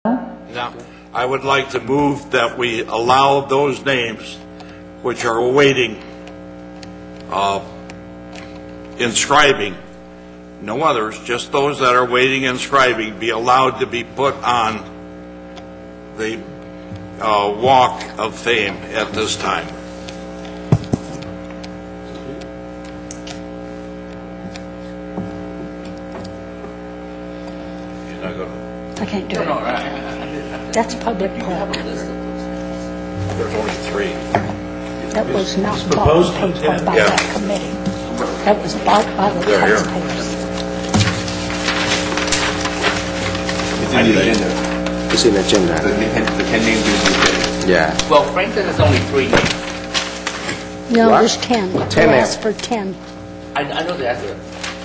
Now, I would like to move that we allow those names which are awaiting inscribing, no others, just those that are waiting inscribing, be allowed to be put on the Walk of Fame at this time. You're not going to... I can't do it. That's public park. There's only 3. That was not bought by that committee. That was bought by the taxpayers. It's in the agenda. It's in the agenda. The 10 names in the agenda. Yeah. Well, Franklin is only 3 names. No, What? there's 10. 10 They names. asked for 10. I know the answer.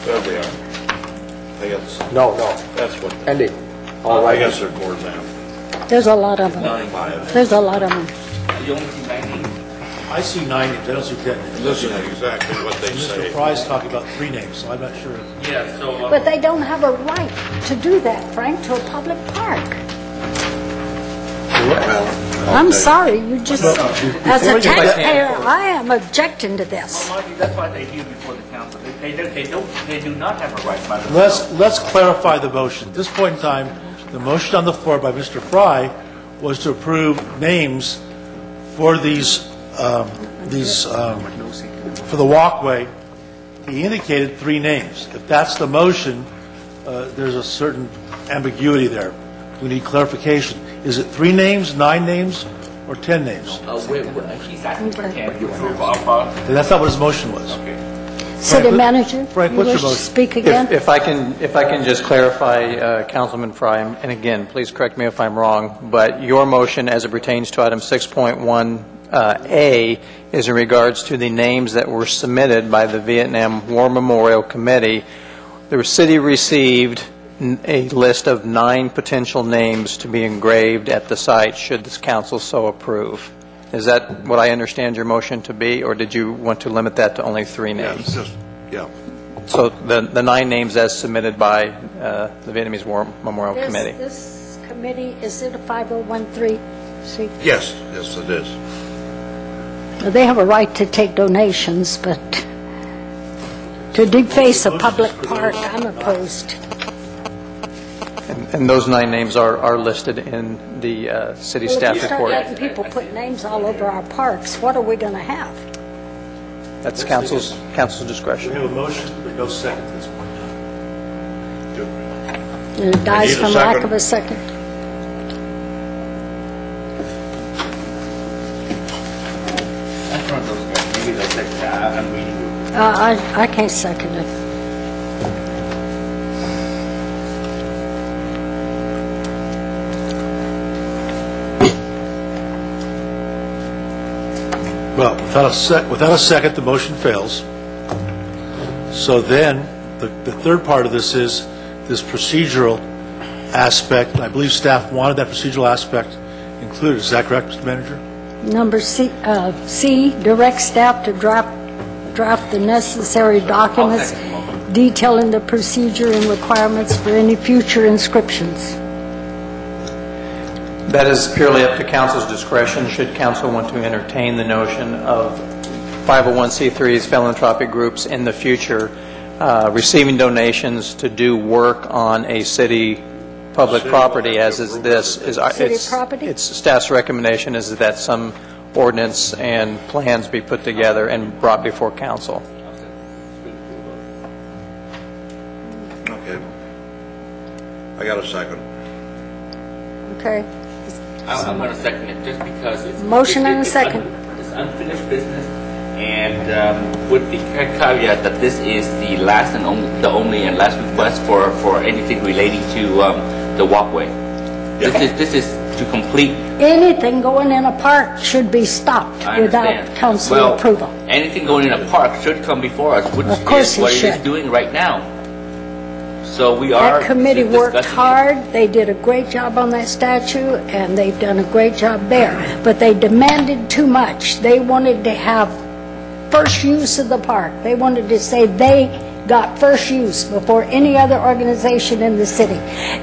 There we are. I guess No. that's what... Andy. I guess they're more than There's a lot of them. 5. There's a lot of them. You only see 9 names. I see 9 names, I don't see 10 names. Listen to exactly what they Mr. say. Fry's talking about 3 names, so I'm not sure. Yeah, so... But they don't have a right to do that, Frank, to a public park. I'm sorry, you just, as a taxpayer, I am objecting to this. Well, Marty, that's why they do before the council. They do not have a right by themselves. Let's clarify the motion. At this point in time, the motion on the floor by Mr. Fry was to approve names for for the walkway. He indicated 3 names. If that's the motion, there's a certain ambiguity there. We need clarification. Is it 3 names, 9 names, or 10 names? He's asking for 10. You approve That's not what his motion was. Okay. City manager, Frank, you what's your wish to motion? speak again? If I can just clarify, Councilman Fry, and again, please correct me if I'm wrong, but your motion as it pertains to item 6.1A is in regards to the names that were submitted by the Vietnam War Memorial Committee. The city received a list of 9 potential names to be engraved at the site should this council so approve. Is that what I understand your motion to be, or did you want to limit that to only 3 names? Yeah. So the 9 names as submitted by the Vietnamese War Memorial Committee. This committee, is it a 5013? Yes, it is. They have a right to take donations, but to deface a public park, I'm opposed. And those 9 names are listed in the city staff If you start report. letting people put names all over our parks, what are we going to have? That's council's discretion. We have a motion, but no second at this point. And it dies need a from lack second. of a second. That's one of those guys. Maybe they'll take that. I'm reading it. I can't second it. Well, without a second, the motion fails. So then, the third part of this is this procedural aspect. I believe staff wanted that procedural aspect included. Is that correct, Mr. Manager? Number C, direct staff to draft the necessary documents detailing the procedure and requirements for any future inscriptions. That is purely up to council's discretion. Should council want to entertain the notion of 501c3s, philanthropic groups in the future, receiving donations to do work on a city public property, as is this, Property? it's staff's recommendation is that some ordinance and plans be put together and brought before council. Okay. I got a second. Okay. I'm going to second it just because it's... Motion and a second. It's unfinished business, and with the caveat that this is the last and only and last request for anything relating to the walkway. This is to complete... Anything going in a park should be stopped I without understand. council Well, approval. anything going in a park should come before us, which Of course is what it it is should. doing right now. So we are... That committee worked discussing it. hard. They did a great job on that statue, and they've done a great job there. But they demanded too much. They wanted to have first use of the park. They wanted to say they got first use before any other organization in the city.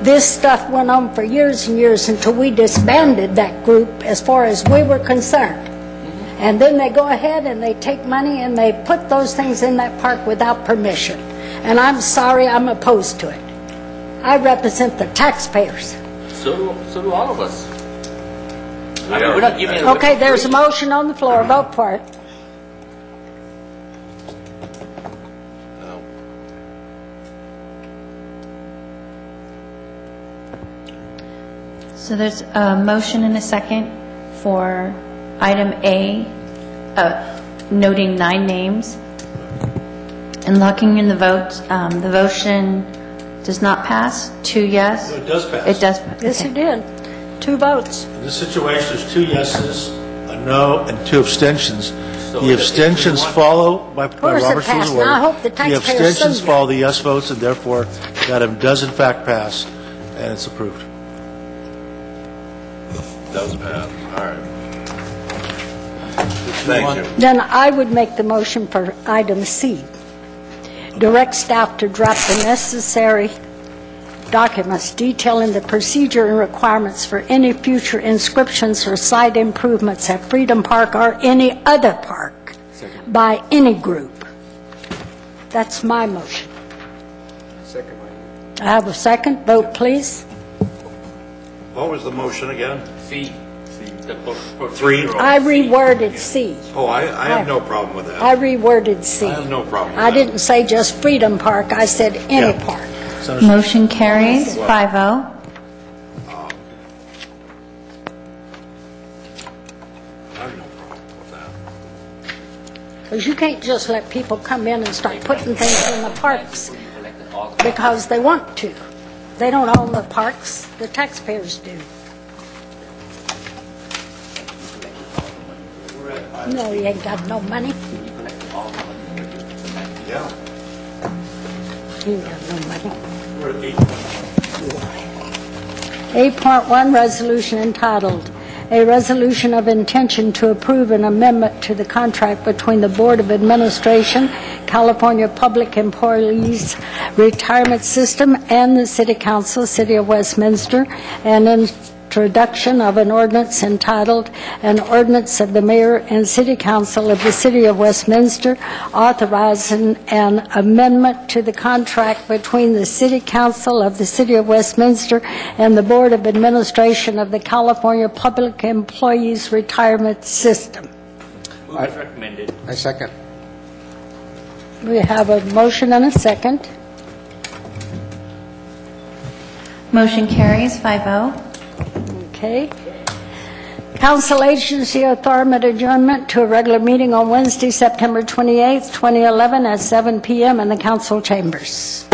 This stuff went on for years and years until we disbanded that group as far as we were concerned. And then they go ahead and they take money and they put those things in that park without permission. And I'm sorry, I'm opposed to it. I represent the taxpayers. So do all of us. I mean, we're not giving it away Okay, for there's a free. motion on the floor. Vote for it. So there's a motion and a second for item A, noting 9 names. And locking in the votes, the motion does not pass. 2 yes. No, it does pass. It does pass. Yes, Okay. it did. 2 votes. In this situation, there's 2 yeses, a no, and 2 abstentions. So The abstentions follow by course it Robert's Rules passed, of and I Order. hope the The taxpayers abstentions sue you. follow the yes votes, and therefore, that item does in fact pass, and it's approved. Does pass, all right. Thank you. Then I would make the motion for item C. Direct staff to drop the necessary documents detailing the procedure and requirements for any future inscriptions or site improvements at Freedom Park or any other park by any group. That's my motion. I have a second. Vote, please. What was the motion again? C. The Three. I reworded C. Oh, I have no problem with that. I reworded C. I have no problem with I that. didn't say just Freedom Park, I said any Yeah. park. So- Motion carries 5-0. I have no problem with that. Because you can't just let people come in and start putting things in the parks because they want to. They don't own the parks, the taxpayers do. No, you ain't got no money. Yeah. You ain't got no money. We're at 8. 8.1, resolution entitled, "A Resolution of Intention to Approve an Amendment to the Contract Between the Board of Administration, California Public Employees Retirement System, and the City Council, City of Westminster, and introduction of an ordinance entitled, An Ordinance of the Mayor and City Council of the City of Westminster authorizing an amendment to the contract between the City Council of the City of Westminster and the Board of Administration of the California Public Employees Retirement System." Move as recommended. I second. We have a motion and a second. Motion carries 5-0. Okay. Council agency authority adjournment to a regular meeting on Wednesday, September 28th, 2011 at 7 p.m. in the council chambers.